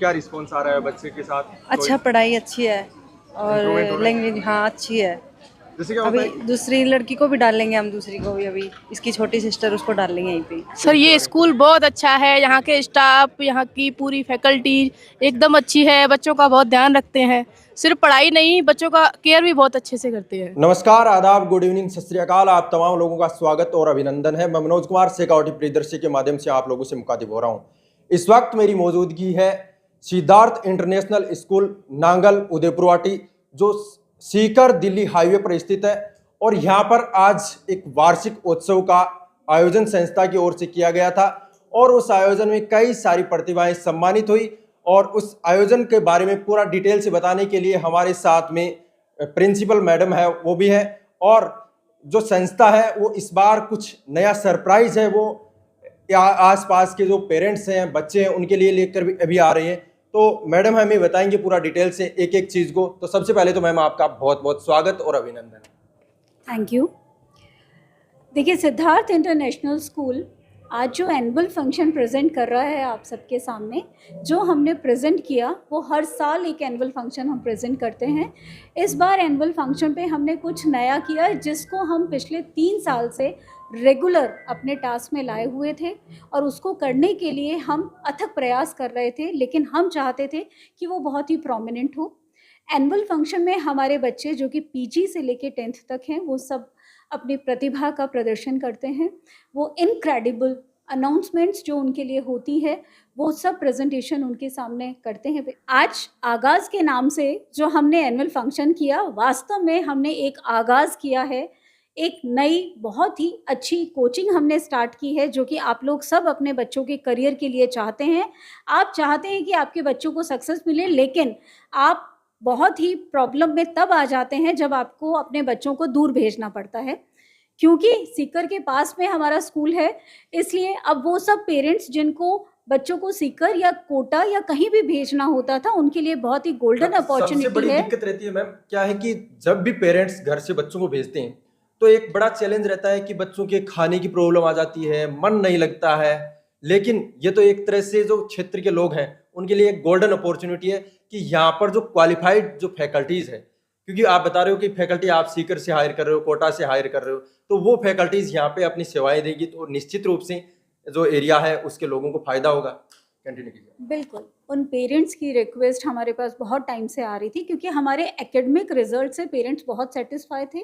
क्या रिस्पॉन्स आ रहा है बच्चे के साथ? अच्छा, पढ़ाई अच्छी है और Improvement हो रहा है? लैंग्वेज हाँ अच्छी है। जैसे क्या अभी होता है? दूसरी लड़की को भी डालेंगे हम, दूसरी को भी, अभी इसकी छोटी सिस्टर उसको डालेंगे यहीं पे। सर ये स्कूल बहुत अच्छा है, यहाँ के स्टाफ, यहाँ की पूरी फैकल्टी एकदम अच्छी है, बच्चों का बहुत ध्यान रखते हैं, सिर्फ पढ़ाई नहीं बच्चों का केयर भी बहुत अच्छे से करते हैं। नमस्कार, आदाब, गुड इवनिंग, सत श्री अकाल। आप तमाम लोगों का स्वागत और अभिनंदन है। मैं मनोज कुमार शेखावटी प्रियदर्शी के माध्यम से आप लोगों से मुखातिब हो रहा हूँ। इस वक्त मेरी मौजूदगी है सिद्धार्थ इंटरनेशनल स्कूल नांगल उदयपुरवाटी, जो सीकर दिल्ली हाईवे पर स्थित है। और यहाँ पर आज एक वार्षिक उत्सव का आयोजन संस्था की ओर से किया गया था और उस आयोजन में कई सारी प्रतिभाएं सम्मानित हुई। और उस आयोजन के बारे में पूरा डिटेल से बताने के लिए हमारे साथ में प्रिंसिपल मैडम है, वो भी है। और जो संस्था है वो इस बार कुछ नया सरप्राइज है, वो आसपास के जो पेरेंट्स हैं, बच्चे हैं, उनके लिए लेकर भी अभी आ रही हैं। तो मैडम हमें बताएंगे पूरा डिटेल से एक एक चीज़ को। तो सबसे पहले तो मैम आपका बहुत बहुत स्वागत और अभिनंदन। Thank you. देखिए, सिद्धार्थ इंटरनेशनल स्कूल आज जो एनुअल फंक्शन प्रेजेंट कर रहा है आप सबके सामने, जो हमने प्रेजेंट किया वो हर साल एक एनुअल फंक्शन हम प्रेजेंट करते हैं। इस बार एनुअल फंक्शन पे हमने कुछ नया किया जिसको हम पिछले 3 साल से रेगुलर अपने टास्क में लाए हुए थे और उसको करने के लिए हम अथक प्रयास कर रहे थे, लेकिन हम चाहते थे कि वो बहुत ही प्रोमिनेंट हो। एनुअल फंक्शन में हमारे बच्चे जो कि पीजी से लेके 10th तक हैं, वो सब अपनी प्रतिभा का प्रदर्शन करते हैं। वो इनक्रेडिबल अनाउंसमेंट्स जो उनके लिए होती है वो सब प्रेजेंटेशन उनके सामने करते हैं। आज आगाज़ के नाम से जो हमने एनुअल फंक्शन किया, वास्तव में हमने एक आगाज़ किया है, एक नई बहुत ही अच्छी कोचिंग हमने स्टार्ट की है जो कि आप लोग सब अपने बच्चों के करियर के लिए चाहते हैं। आप चाहते हैं कि आपके बच्चों को सक्सेस मिले, लेकिन आप बहुत ही प्रॉब्लम में तब आ जाते हैं जब आपको अपने बच्चों को दूर भेजना पड़ता है। क्योंकि सीकर के पास में हमारा स्कूल है, इसलिए अब वो सब पेरेंट्स जिनको बच्चों को सीकर या कोटा या कहीं भी भेजना होता था, उनके लिए बहुत ही गोल्डन अपॉर्चुनिटी है। सबसे बड़ी दिक्कत रहती है मैम क्या है कि जब भी पेरेंट्स घर से बच्चों को भेजते हैं तो एक बड़ा चैलेंज रहता है कि बच्चों के खाने की प्रॉब्लम आ जाती है, मन नहीं लगता है। लेकिन ये तो एक तरह से जो क्षेत्र के लोग हैं उनके लिए एक गोल्डन अपॉर्चुनिटी है कि यहाँ पर जो क्वालिफाइड जो फैकल्टीज है, क्योंकि आप बता रहे हो कि फैकल्टी आप सीकर से हायर कर रहे हो, कोटा से हायर कर रहे हो, तो वो फैकल्टीज यहाँ पे अपनी सेवाएं देंगी तो निश्चित रूप से जो एरिया है उसके लोगों को फायदा होगा। कंटिन्यू कीजिए। बिल्कुल, उन पेरेंट्स की रिक्वेस्ट हमारे पास बहुत टाइम से आ रही थी क्योंकि हमारे एकेडमिक रिजल्ट से पेरेंट्स बहुत सेटिस्फाई थे,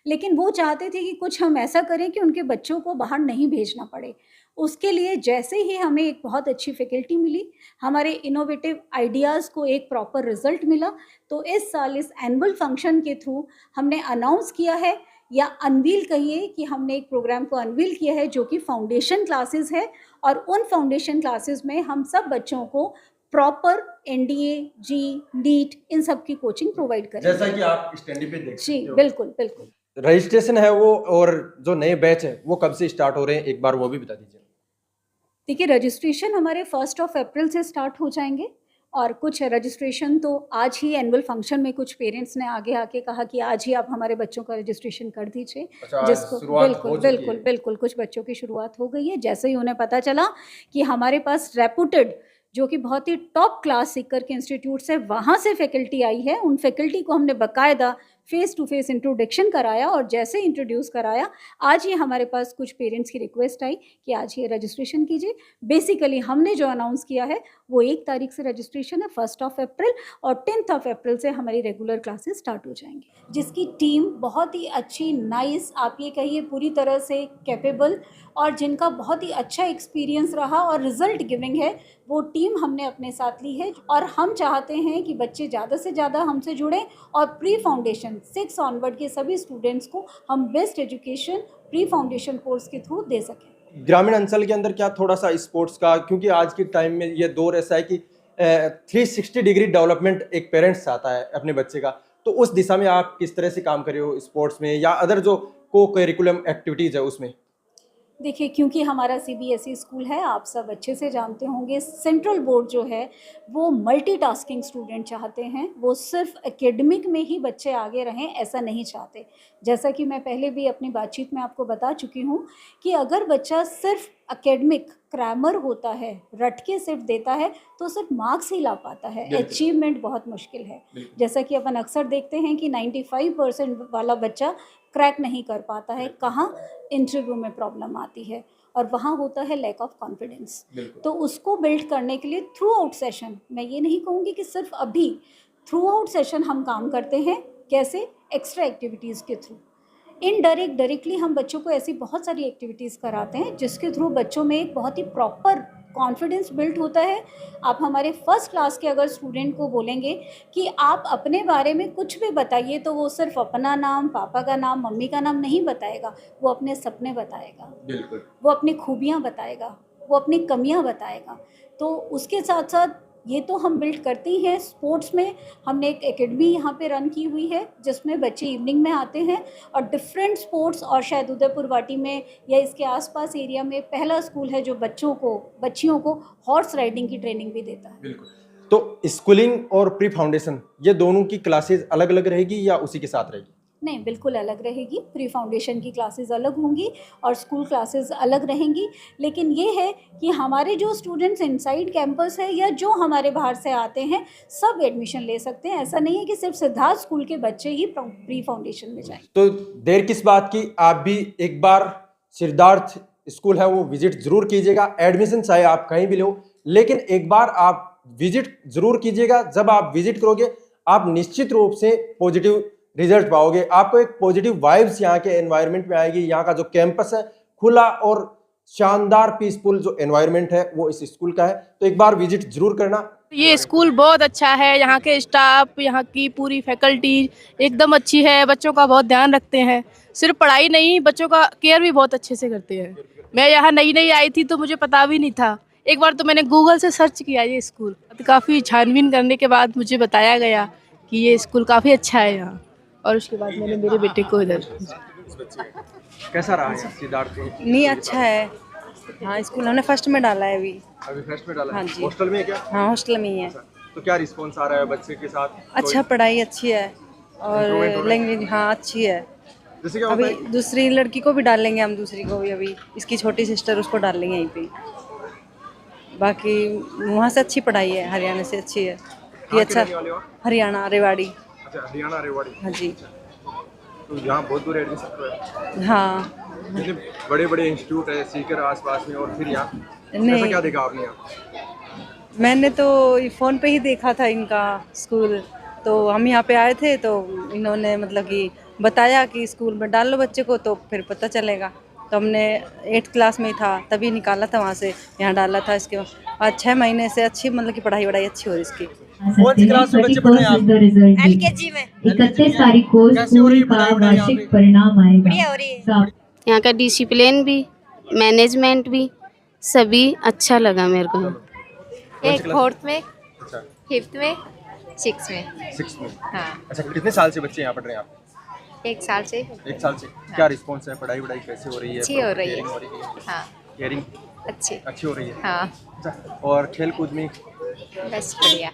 लेकिन वो चाहते थे कि कुछ हम ऐसा करें कि उनके बच्चों को बाहर नहीं भेजना पड़े। उसके लिए जैसे ही हमें एक बहुत अच्छी फैकल्टी मिली, हमारे इनोवेटिव आइडियाज़ को एक प्रॉपर रिजल्ट मिला, तो इस साल इस एनुअल फंक्शन के थ्रू हमने अनाउंस किया है, या अनवील कहिए कि हमने एक प्रोग्राम को अनवील किया है जो कि फाउंडेशन क्लासेस है। और उन फाउंडेशन क्लासेस में हम सब बच्चों को प्रॉपर एनडीए, जी, नीट, इन सब की कोचिंग प्रोवाइड करेंगे, जैसा कि आप स्टैंडी पे देख जी। सकते हो। बिल्कुल बिल्कुल। रजिस्ट्रेशन है वो, और जो नए बैच है वो कब से स्टार्ट हो रहे हैं, एक बार वो भी बता दीजिए। देखिए, रजिस्ट्रेशन हमारे 1 अप्रैल से स्टार्ट हो जाएंगे और कुछ रजिस्ट्रेशन तो आज ही एनुअल फंक्शन में कुछ पेरेंट्स ने आगे आके कहा कि आज ही आप हमारे बच्चों का रजिस्ट्रेशन कर दीजिए। अच्छा, जिसको बिल्कुल बिल्कुल बिल्कुल कुछ बच्चों की शुरुआत हो गई है। जैसे ही उन्हें पता चला कि हमारे पास रेपुटेड जो कि बहुत ही टॉप क्लास सीकर के इंस्टीट्यूट से वहाँ से फैकल्टी आई है, उन फैकल्टी को हमने बाकायदा फेस टू फेस इंट्रोडक्शन कराया और जैसे इंट्रोड्यूस कराया, आज ही हमारे पास कुछ पेरेंट्स की रिक्वेस्ट आई कि आज ये रजिस्ट्रेशन कीजिए। बेसिकली हमने जो अनाउंस किया है वो 1 तारीख से रजिस्ट्रेशन है, 1 अप्रैल, और 10 अप्रैल से हमारी रेगुलर क्लासेस स्टार्ट हो जाएंगी, जिसकी टीम बहुत ही अच्छी, नाइस, आप ये कहिए पूरी तरह से कैपेबल, और जिनका बहुत ही अच्छा एक्सपीरियंस रहा और रिजल्ट गिविंग है, वो टीम हमने अपने साथ ली है। और हम चाहते हैं कि बच्चे ज़्यादा से ज़्यादा हमसे जुड़ें और प्री फाउंडेशन 6 ऑनवर्ड के सभी स्टूडेंट्स को हम best education pre foundation course के थ्रू दे सकें। ग्रामीण अंचल के अंदर क्या थोड़ा सा स्पोर्ट्स का, क्योंकि आज के टाइम में ये दौर ऐसा है कि 360 डिग्री डेवलपमेंट एक पेरेंट्स चाहता है अपने बच्चे का, तो उस दिशा में आप किस तरह से काम कर रहे हो स्पोर्ट्स में या अदर जो को करिकुलम एक्टिविटीज़ है उसमें? देखिए, क्योंकि हमारा सीबीएसई स्कूल है, आप सब अच्छे से जानते होंगे, सेंट्रल बोर्ड जो है वो मल्टीटास्किंग स्टूडेंट चाहते हैं। वो सिर्फ एकेडमिक में ही बच्चे आगे रहें ऐसा नहीं चाहते। जैसा कि मैं पहले भी अपनी बातचीत में आपको बता चुकी हूँ कि अगर बच्चा सिर्फ एकेडमिक क्रैमर होता है, रट के सिर्फ देता है तो सिर्फ मार्क्स ही ला पाता है, अचीवमेंट बहुत मुश्किल है। जैसा कि अपन अक्सर देखते हैं कि 95% वाला बच्चा क्रैक नहीं कर पाता है। कहाँ इंटरव्यू में प्रॉब्लम आती है और वहाँ होता है लैक ऑफ कॉन्फिडेंस। तो उसको बिल्ड करने के लिए थ्रू आउट सेशन, मैं ये नहीं कहूँगी कि सिर्फ अभी, थ्रू आउट सेशन हम काम करते हैं। कैसे? एक्स्ट्रा एक्टिविटीज़ के थ्रू, डायरेक्टली हम बच्चों को ऐसी बहुत सारी एक्टिविटीज़ कराते हैं जिसके थ्रू बच्चों में एक बहुत ही प्रॉपर कॉन्फिडेंस बिल्ड होता है। आप हमारे फर्स्ट क्लास के अगर स्टूडेंट को बोलेंगे कि आप अपने बारे में कुछ भी बताइए, तो वो सिर्फ अपना नाम, पापा का नाम, मम्मी का नाम नहीं बताएगा, वो अपने सपने बताएगा, बिल्कुल, वो अपनी खूबियाँ बताएगा, वो अपनी कमियाँ बताएगा। तो उसके साथ साथ ये तो हम बिल्ड करते ही हैं। स्पोर्ट्स में हमने एक एकेडमी यहाँ पे रन की हुई है जिसमें बच्चे इवनिंग में आते हैं और डिफरेंट स्पोर्ट्स, और शायद उदयपुर वाटी में या इसके आसपास एरिया में पहला स्कूल है जो बच्चियों को हॉर्स राइडिंग की ट्रेनिंग भी देता है। बिल्कुल। तो स्कूलिंग और प्री फाउंडेशन, ये दोनों की क्लासेस अलग अलग रहेगी या उसी के साथ रहेगी? नहीं, बिल्कुल अलग रहेगी। प्री फाउंडेशन की क्लासेस अलग होंगी और स्कूल क्लासेस अलग रहेंगी। लेकिन ये है कि हमारे जो स्टूडेंट्स इनसाइड कैंपस है या जो हमारे बाहर से आते हैं, सब एडमिशन ले सकते हैं। ऐसा नहीं है कि सिर्फ सिद्धार्थ स्कूल के बच्चे ही प्री फाउंडेशन में जाएं। तो देर किस बात की, आप भी एक बार सिद्धार्थ स्कूल है वो विजिट जरूर कीजिएगा। एडमिशन चाहे आप कहीं भी लो, लेकिन एक बार आप विजिट जरूर कीजिएगा। जब आप विजिट करोगे आप निश्चित रूप से पॉजिटिव रिजल्ट पाओगे। आपको एक पॉजिटिव वाइब्स यहाँ के एनवायरनमेंट में आएगी। यहाँ का जो कैंपस है, खुला और शानदार पीसफुल जो एनवायरनमेंट है वो इस स्कूल का है। तो एक बार विजिट जरूर करना। ये स्कूल बहुत अच्छा है, यहाँ के स्टाफ, यहाँ की पूरी फैकल्टी एकदम अच्छी है, बच्चों का बहुत ध्यान रखते हैं। सिर्फ पढ़ाई नहीं, बच्चों का केयर भी बहुत अच्छे से करते हैं। मैं यहाँ नई आई थी तो मुझे पता भी नहीं था। एक बार तो मैंने गूगल से सर्च किया ये स्कूल, काफ़ी छानबीन करने के बाद मुझे बताया गया कि ये स्कूल काफ़ी अच्छा है यहाँ, और उसके बाद मैंने मेरे बेटे को इधर। कैसा रहा है सिद्धार्थ? नहीं, अच्छा है। हाँ, स्कूल हमने फर्स्ट में डाला है अभी फर्स्ट में डाला है? हाँ जी। हॉस्टल में है क्या? हाँ, हॉस्टल में ही है। तो क्या रिस्पॉन्स आ रहा है बच्चे के साथ? अच्छा, पढ़ाई अच्छी है Improvement हो और रहा है? लैंग्वेज हाँ अच्छी है। जैसे क्या अभी होता है? दूसरी लड़की को भी डाल लेंगे हम, दूसरी को भी, अभी इसकी छोटी सिस्टर, उसको डाल लेंगे यहीं पे। बाकी वहाँ से अच्छी पढ़ाई है, हरियाणा से अच्छी है। कहाँ ये के अच्छा, रहने वाले हो आप? हरियाणा रेवाड़ी। अच्छा, हरियाणा रेवाड़ी। हाँ जी। तो यहाँ बहुत दूर एडमिशन है। हाँ, इतने बड़े बड़े इंस्टीट्यूट है सीकर आसपास में, और फिर यहाँ ऐसा नहीं, क्या देखा आपने यहाँ? मैंने तो फ़ोन पे ही देखा था इनका स्कूल, तो हम यहाँ पे आए थे तो इन्होंने मतलब कि बताया कि स्कूल में डाल लो बच्चे को तो फिर पता चलेगा। तो हमने 8th क्लास में ही था तभी निकाला था वहाँ से, यहाँ डाला था। इसके बाद 6 महीने से अच्छी मतलब कि पढ़ाई वढ़ाई अच्छी हो रही इसकी। कौन सी क्लास में बच्चे पढ़ रहे हैं आप? LKG में। 31 तारीख को कैसे हो रही है स्कूल का पढ़ाई वढ़ाई यहाँ पे? वार्षिक परिणाम आएगा। बढ़िया हो रही है। यहाँ का डिसिप्लिन भी, मैनेजमेंट भी, सभी अच्छा लगा मेरे को। एक 4th में, अच्छा, 5th में, 6th में। 6th में। हाँ, अच्छा, कितने साल से बच्चे यहाँ पढ़ रहे हैं आप? 1 साल से। 1 साल से। क्या रिस्पॉन्स है? पढ़ाई वढ़ाई कैसे हो रही है? अच्छी हो रही है। केयरिंग हो रही है? हाँ, केयरिंग अच्छी। अच्छी हो रही है। हाँ, अच्छा, और खेल कूद में? बस बढ़िया।